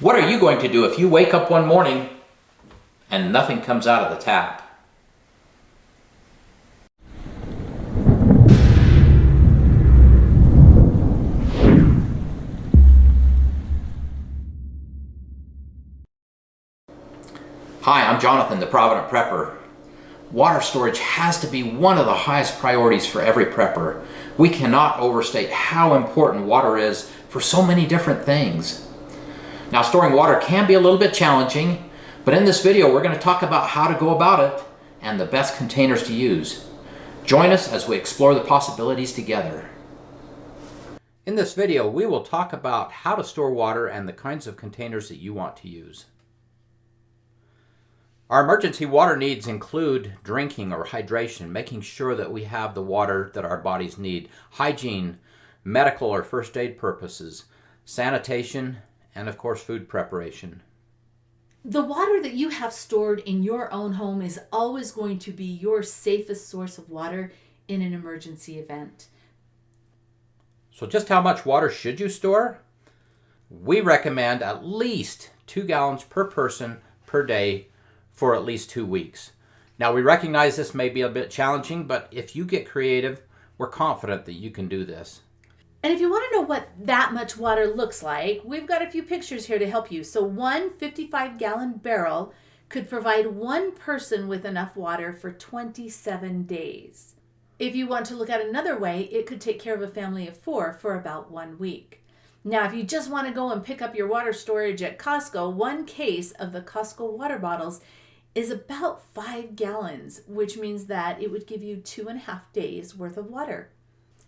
What are you going to do if you wake up one morning and nothing comes out of the tap? Hi, I'm Jonathan, the Provident Prepper. Water storage has to be one of the highest priorities for every prepper. We cannot overstate how important water is for so many different things. Now, storing water can be a little bit challenging, but in this video we're going to talk about how to go about it and the best containers to use. Join us as we explore the possibilities together. In this video we will talk about how to store water and the kinds of containers that you want to use. Our emergency water needs include drinking or hydration, making sure that we have the water that our bodies need, hygiene, medical or first aid purposes, sanitation, and of course food preparation. The water that you have stored in your own home is always going to be your safest source of water in an emergency event. So just how much water should you store? We recommend at least 2 gallons per person per day for at least 2 weeks. Now we recognize this may be a bit challenging, but if you get creative, we're confident that you can do this. And if you want to know what that much water looks like, we've got a few pictures here to help you. So one 55-gallon barrel could provide one person with enough water for 27 days. If you want to look at another way, it could take care of a family of 4 for about 1 week. Now, if you just want to go and pick up your water storage at Costco, one case of the Costco water bottles is about 5 gallons, which means that it would give you 2.5 days worth of water.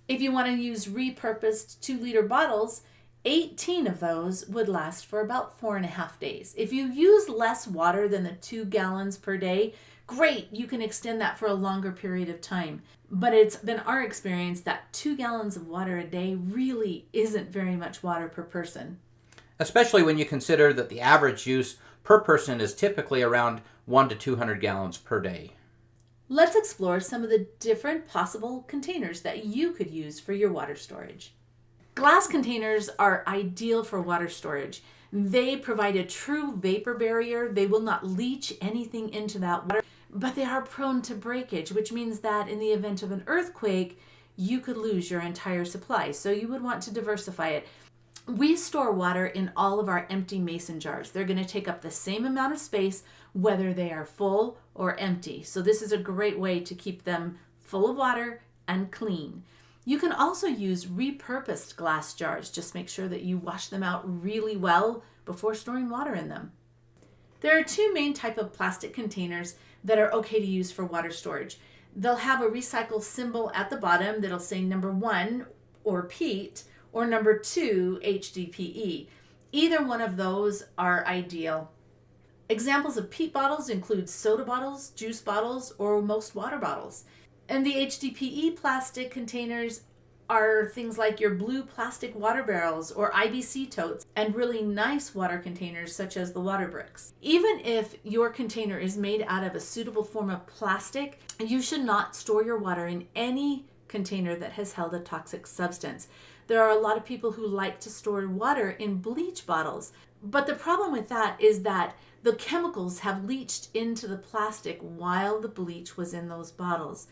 If you want to use repurposed 2-liter bottles, 18 of those would last for about 4.5 days. If you use less water than the 2 gallons per day, great, you can extend that for a longer period of time. But it's been our experience that 2 gallons of water a day really isn't very much water per person. Especially when you consider that the average use per person is typically around 1 to 200 gallons per day. Let's explore some of the different possible containers that you could use for your water storage. Glass containers are ideal for water storage. They provide a true vapor barrier. They will not leach anything into that water, but they are prone to breakage, which means that in the event of an earthquake, you could lose your entire supply. So you would want to diversify it. We store water in all of our empty mason jars. They're going to take up the same amount of space whether they are full or empty. So this is a great way to keep them full of water and clean. You can also use repurposed glass jars. Just make sure that you wash them out really well before storing water in them. There are 2 main types of plastic containers that are okay to use for water storage. They'll have a recycle symbol at the bottom that'll say number 1 or peat or number 2 HDPE. Either one of those are ideal. Examples of peat bottles include soda bottles, juice bottles, or most water bottles. And the HDPE plastic containers are things like your blue plastic water barrels or IBC totes and really nice water containers such as the water bricks. Even if your container is made out of a suitable form of plastic, you should not store your water in any container that has held a toxic substance. There are a lot of people who like to store water in bleach bottles, but the problem with that is that the chemicals have leached into the plastic while the bleach was in those bottles.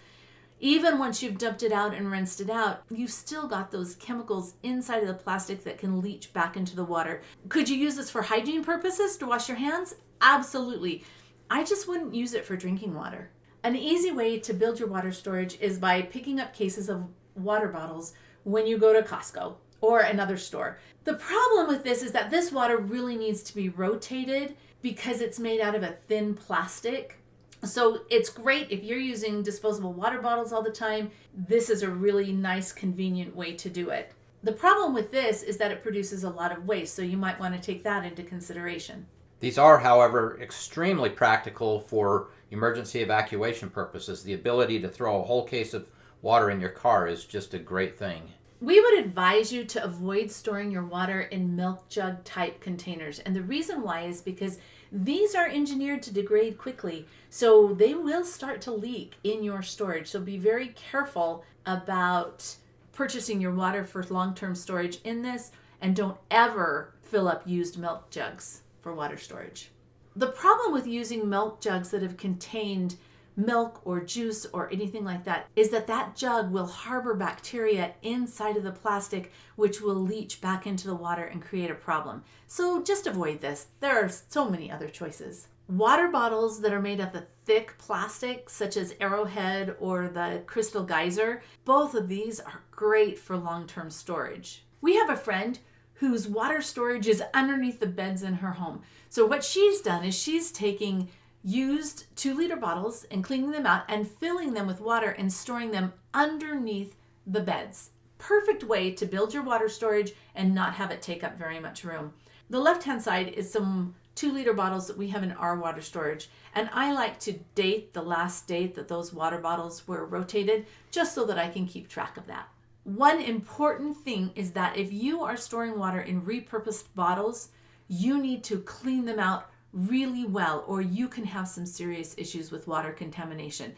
Even once you've dumped it out and rinsed it out, you've still got those chemicals inside of the plastic that can leach back into the water. Could you use this for hygiene purposes to wash your hands? Absolutely. I just wouldn't use it for drinking water. An easy way to build your water storage is by picking up cases of water bottles when you go to Costco or another store. The problem with this is that this water really needs to be rotated because it's made out of a thin plastic. So it's great if you're using disposable water bottles all the time. This is a really nice, convenient way to do it. The problem with this is that it produces a lot of waste, so you might want to take that into consideration. These are, however, extremely practical for emergency evacuation purposes. The ability to throw a whole case of water in your car is just a great thing. We would advise you to avoid storing your water in milk jug type containers. And the reason why is because these are engineered to degrade quickly, so they will start to leak in your storage. So be very careful about purchasing your water for long-term storage in this, and don't ever fill up used milk jugs for water storage. The problem with using milk jugs that have contained milk or juice or anything like that is that that jug will harbor bacteria inside of the plastic, which will leach back into the water and create a problem. So just avoid this. There are so many other choices. Water bottles that are made of the thick plastic, such as Arrowhead or the Crystal Geyser, both of these are great for long-term storage. We have a friend whose water storage is underneath the beds in her home. So what she's done is she's taking used 2-liter bottles and cleaning them out and filling them with water and storing them underneath the beds. Perfect way to build your water storage and not have it take up very much room. The left-hand side is some 2-liter bottles that we have in our water storage, and I like to date the last date that those water bottles were rotated just so that I can keep track of that. One important thing is that if you are storing water in repurposed bottles, you need to clean them out really well, or you can have some serious issues with water contamination.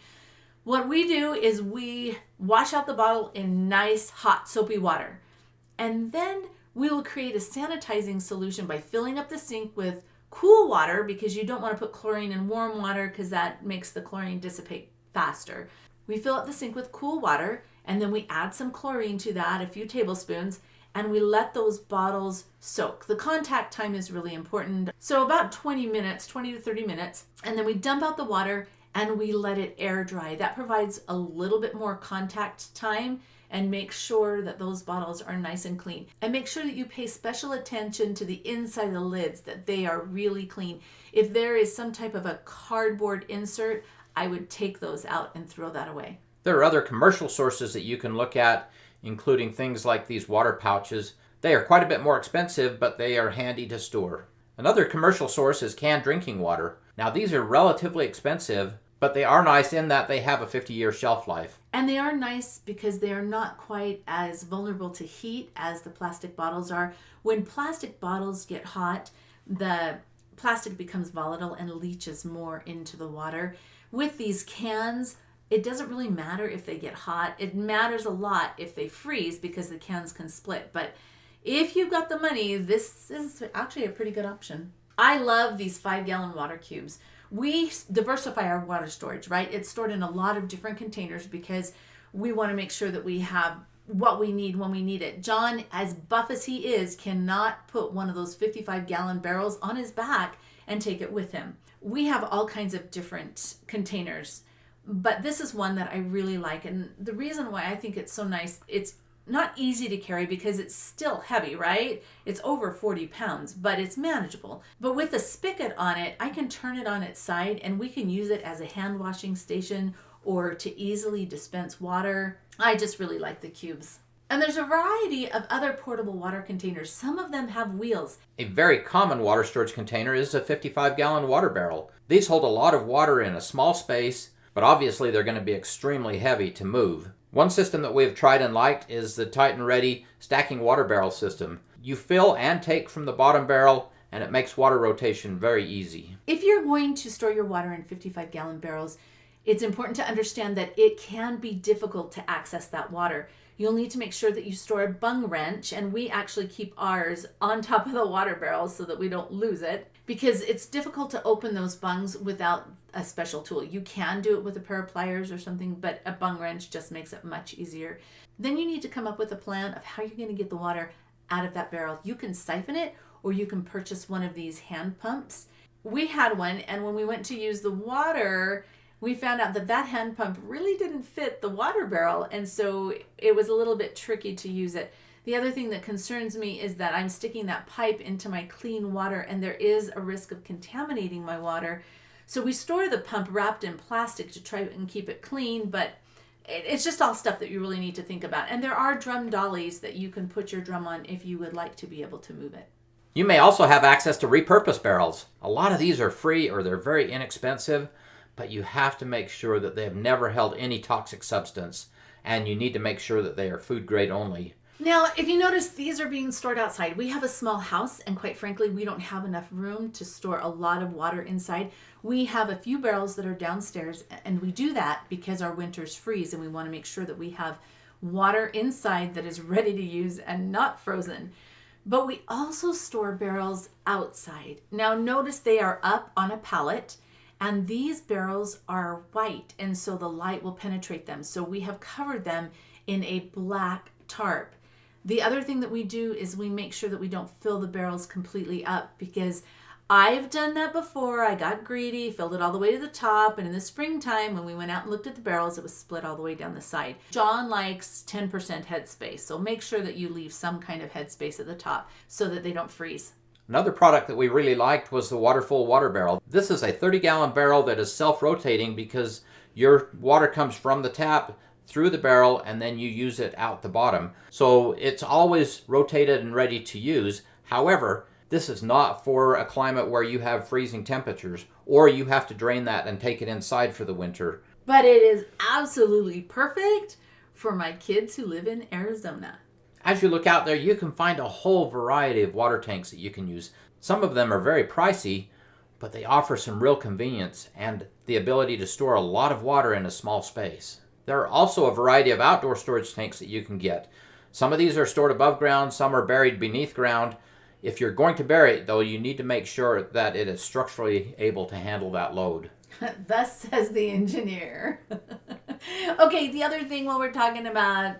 What we do is we wash out the bottle in nice, hot, soapy water. And then we will create a sanitizing solution by filling up the sink with cool water, because you don't want to put chlorine in warm water because that makes the chlorine dissipate faster. We fill up the sink with cool water, and then we add some chlorine to that, a few tablespoons, and we let those bottles soak. The contact time is really important. So about 20 minutes, 20 to 30 minutes, and then we dump out the water and we let it air dry. That provides a little bit more contact time and make sure that those bottles are nice and clean. And make sure that you pay special attention to the inside of the lids, that they are really clean. If there is some type of a cardboard insert, I would take those out and throw that away. There are other commercial sources that you can look at, including things like these water pouches. They are quite a bit more expensive, but they are handy to store. Another commercial source is canned drinking water. Now these are relatively expensive, but they are nice in that they have a 50-year shelf life. And they are nice because they are not quite as vulnerable to heat as the plastic bottles are. When plastic bottles get hot, the plastic becomes volatile and leaches more into the water. With these cans, it doesn't really matter if they get hot. It matters a lot if they freeze, because the cans can split. But if you've got the money, this is actually a pretty good option. I love these 5-gallon water cubes. We diversify our water storage, right? It's stored in a lot of different containers because we want to make sure that we have what we need when we need it. John, as buff as he is, cannot put one of those 55-gallon barrels on his back and take it with him. We have all kinds of different containers, but this is one that I really like. And the reason why I think it's so nice, it's not easy to carry because it's still heavy, right? It's over 40 pounds, but it's manageable. But with a spigot on it, I can turn it on its side and we can use it as a hand washing station or to easily dispense water. I just really like the cubes. And there's a variety of other portable water containers. Some of them have wheels. A very common water storage container is a 55-gallon water barrel. These hold a lot of water in a small space, but obviously they're going to be extremely heavy to move. One system that we have tried and liked is the Titan Ready stacking water barrel system. You fill and take from the bottom barrel, and it makes water rotation very easy. If you're going to store your water in 55-gallon barrels, it's important to understand that it can be difficult to access that water. You'll need to make sure that you store a bung wrench, and we actually keep ours on top of the water barrel so that we don't lose it, because it's difficult to open those bungs without a special tool. You can do it with a pair of pliers or something, but a bung wrench just makes it much easier. Then you need to come up with a plan of how you're going to get the water out of that barrel. You can siphon it, or you can purchase one of these hand pumps. We had one, and when we went to use the water, we found out that that hand pump really didn't fit the water barrel, and so it was a little bit tricky to use it. The other thing that concerns me is that I'm sticking that pipe into my clean water, and there is a risk of contaminating my water. So we store the pump wrapped in plastic to try and keep it clean, but it's just all stuff that you really need to think about. And there are drum dollies that you can put your drum on if you would like to be able to move it. You may also have access to repurposed barrels. A lot of these are free or they're very inexpensive, but you have to make sure that they have never held any toxic substance, and you need to make sure that they are food grade only. Now, if you notice, these are being stored outside. We have a small house, and quite frankly, we don't have enough room to store a lot of water inside. We have a few barrels that are downstairs, and we do that because our winters freeze, and we want to make sure that we have water inside that is ready to use and not frozen. But we also store barrels outside. Now notice they are up on a pallet, and these barrels are white, and so the light will penetrate them. So we have covered them in a black tarp. The other thing that we do is we make sure that we don't fill the barrels completely up, because I've done that before. I got greedy, filled it all the way to the top, and in the springtime when we went out and looked at the barrels, it was split all the way down the side. John likes 10% headspace, so make sure that you leave some kind of headspace at the top so that they don't freeze. Another product that we really liked was the Waterful water barrel. This is a 30-gallon barrel that is self-rotating because your water comes from the tap through the barrel and then you use it out the bottom. So it's always rotated and ready to use. However, this is not for a climate where you have freezing temperatures or you have to drain that and take it inside for the winter. But it is absolutely perfect for my kids who live in Arizona. As you look out there, you can find a whole variety of water tanks that you can use. Some of them are very pricey, but they offer some real convenience and the ability to store a lot of water in a small space. There are also a variety of outdoor storage tanks that you can get. Some of these are stored above ground, some are buried beneath ground. If you're going to bury it, though, you need to make sure that it is structurally able to handle that load. Thus says the engineer. Okay, the other thing while we're talking about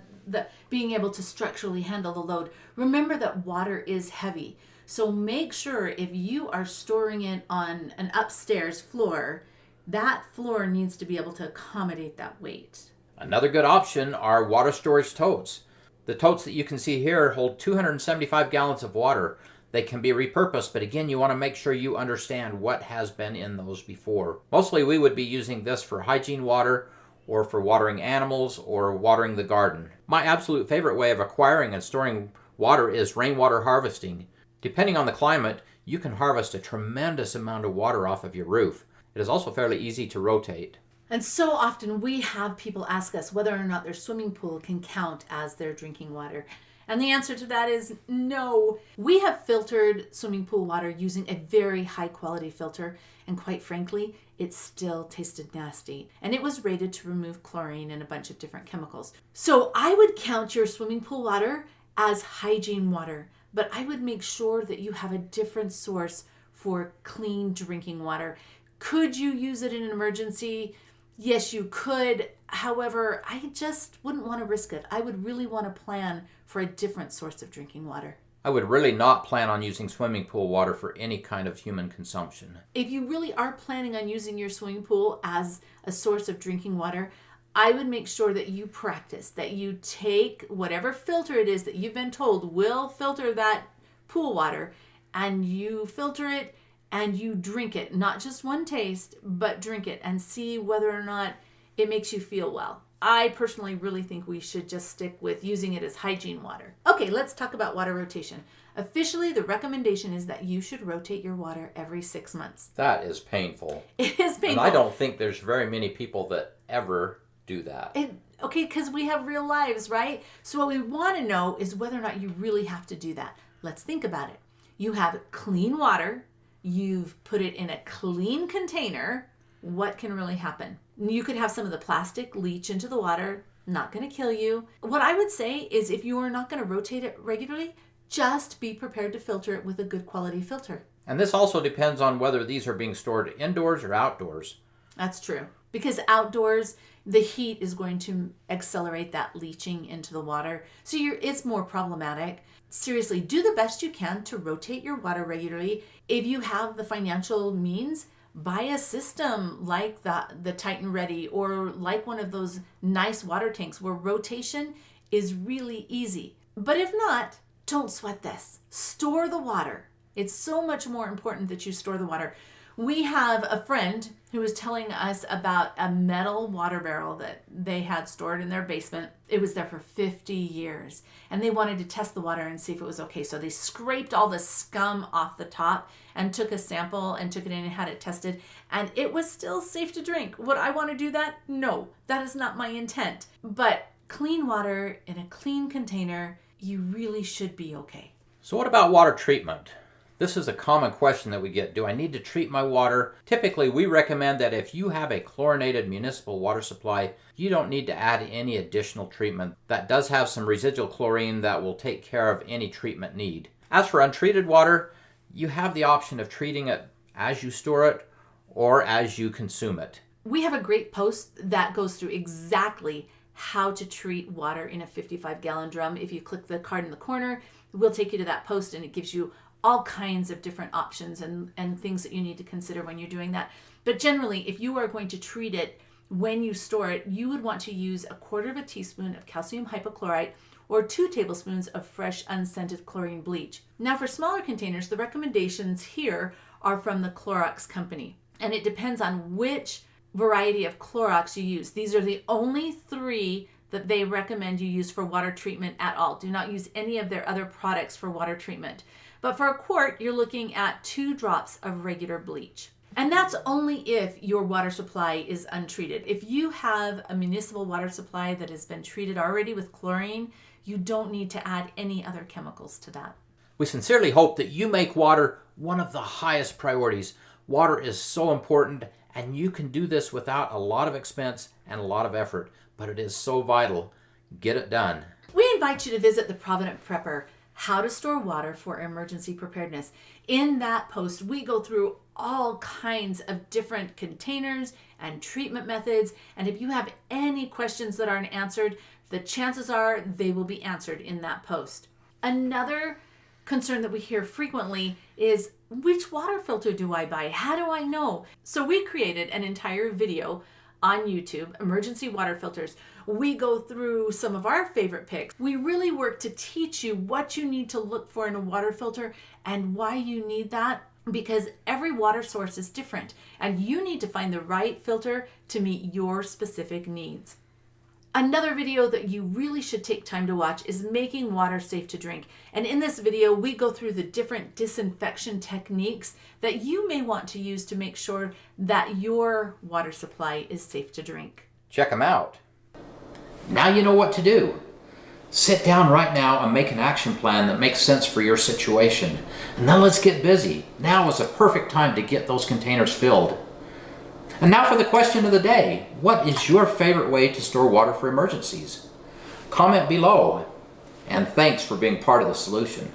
being able to structurally handle the load, remember that water is heavy. So make sure if you are storing it on an upstairs floor, that floor needs to be able to accommodate that weight. Another good option are water storage totes. The totes that you can see here hold 275 gallons of water. They can be repurposed, but again, you want to make sure you understand what has been in those before. Mostly we would be using this for hygiene water or for watering animals or watering the garden. My absolute favorite way of acquiring and storing water is rainwater harvesting. Depending on the climate, you can harvest a tremendous amount of water off of your roof. It is also fairly easy to rotate. And so often we have people ask us whether or not their swimming pool can count as their drinking water. And the answer to that is no. We have filtered swimming pool water using a very high quality filter, and quite frankly, it still tasted nasty. And it was rated to remove chlorine and a bunch of different chemicals. So I would count your swimming pool water as hygiene water, but I would make sure that you have a different source for clean drinking water. Could you use it in an emergency? Yes, you could. However, I just wouldn't want to risk it. I would really want to plan for a different source of drinking water. I would really not plan on using swimming pool water for any kind of human consumption. If you really are planning on using your swimming pool as a source of drinking water, I would make sure that you practice, that you take whatever filter it is that you've been told will filter that pool water, and you filter it and you drink it. Not just one taste, but drink it and see whether or not it makes you feel well. I personally really think we should just stick with using it as hygiene water. Okay, let's talk about water rotation. Officially, the recommendation is that you should rotate your water every 6 months. That is painful. It is painful. And I don't think there's very many people that ever do that. Okay, because we have real lives, right? So what we want to know is whether or not you really have to do that. Let's think about it. You have clean water. You've put it in a clean container. What can really happen? You could have some of the plastic leach into the water. Not going to kill you. What I would say is if you are not going to rotate it regularly, just be prepared to filter it with a good quality filter. And this also depends on whether these are being stored indoors or outdoors. That's true. Because outdoors, the heat is going to accelerate that leaching into the water. So it's more problematic. Seriously, do the best you can to rotate your water regularly. If you have the financial means, buy a system like the Titan Ready or like one of those nice water tanks where rotation is really easy. But if not, don't sweat this. Store the water. It's so much more important that you store the water. We have a friend who was telling us about a metal water barrel that they had stored in their basement. It was there for 50 years, and they wanted to test the water and see if it was okay. So they scraped all the scum off the top and took a sample and took it in and had it tested, and it was still safe to drink. Would I want to do that? No, that is not my intent. But clean water in a clean container, you really should be okay. So what about water treatment? This is a common question that we get. Do I need to treat my water? Typically, we recommend that if you have a chlorinated municipal water supply, you don't need to add any additional treatment. That does have some residual chlorine that will take care of any treatment need. As for untreated water, you have the option of treating it as you store it or as you consume it. We have a great post that goes through exactly how to treat water in a 55-gallon drum. If you click the card in the corner, we'll take you to that post, and it gives you all kinds of different options and things that you need to consider when you're doing that. But generally, if you are going to treat it when you store it, you would want to use 1/4 teaspoon of calcium hypochlorite or 2 tablespoons of fresh unscented chlorine bleach. Now for smaller containers, the recommendations here are from the Clorox company, and it depends on which variety of Clorox you use. These are the only 3 that they recommend you use for water treatment at all. Do not use any of their other products for water treatment. But for a quart, you're looking at 2 drops of regular bleach. And that's only if your water supply is untreated. If you have a municipal water supply that has been treated already with chlorine, you don't need to add any other chemicals to that. We sincerely hope that you make water one of the highest priorities. Water is so important, and you can do this without a lot of expense and a lot of effort, but it is so vital. Get it done. We invite you to visit the Provident Prepper, How to Store Water for Emergency Preparedness. In that post, we go through all kinds of different containers and treatment methods, and if you have any questions that aren't answered, the chances are they will be answered in that post. Another concern that we hear frequently is, which water filter do I buy? How do I know? So we created an entire video on YouTube, Emergency Water Filters. We go through some of our favorite picks. We really work to teach you what you need to look for in a water filter and why you need that, because every water source is different and you need to find the right filter to meet your specific needs. Another video that you really should take time to watch is Making Water Safe to Drink. And in this video, we go through the different disinfection techniques that you may want to use to make sure that your water supply is safe to drink. Check them out. Now you know what to do. Sit down right now and make an action plan that makes sense for your situation. And then let's get busy. Now is a perfect time to get those containers filled. And now for the question of the day. What is your favorite way to store water for emergencies? Comment below. And thanks for being part of the solution.